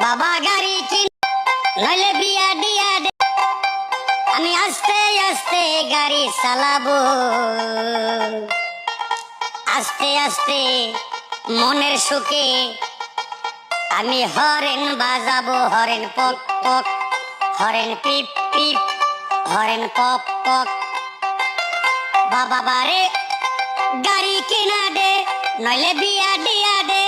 বাবা গাড়ি কিন নইলে বিয়া দিয়া দে আমি আস্তে আস্তে গাড়ি চালাবো আস্তে আস্তে মনের সুখে আমি হরেন বাজাবো হরেন পক পক হরেন পিপ পিপ হরেন পক পক বাবা বারে গাড়ি কিনা দে নইলে বিয়া দিয়া দে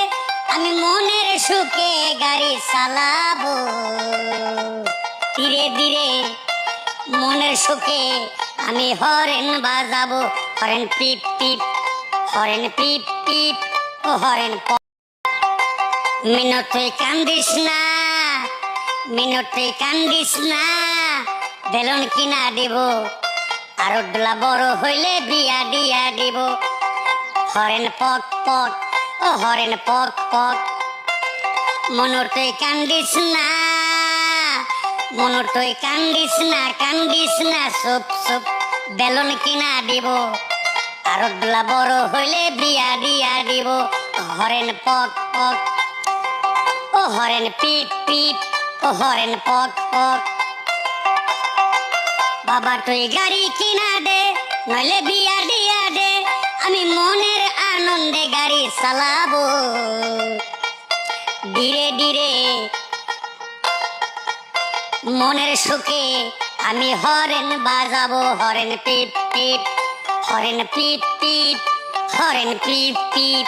আমি মনের সুখে গাড়ি চালাবো ধীরে ধীরে মনের সুখে আমি হরেন বাজাবো হরেন পিপ পিপ হরেন পিপ পিপ ও হরেন মিনট তুই কান্দিস না মিনট তুই কান্দিস না বেলুন কিনা দিব আর ডোলা বড় হইলে বিয়া দিয়া দিব হরেন পক পক ও হরেন পক পক মনোর তুই কান্দিস না মনোর তুই কান্দিস না সুপ সুপ বেলুন কিনা দিব আর ডোলা বড় হইলে বিয়া দিয়া দিব হরেন পক পক ও হরেন পিপ পিপ ও হরেন পক পক বাবা তুই গাড়ি কিনা দে নইলে বিয়া দিয়া দে আমি মনের আনন্দে গাড়ি চালাবো ধীরে ধীরে মনের সুখে আমি হরেন বাজাবো হরেন পিপ পিপ হরেন পিপ পিপ হরেন পিপ পিপ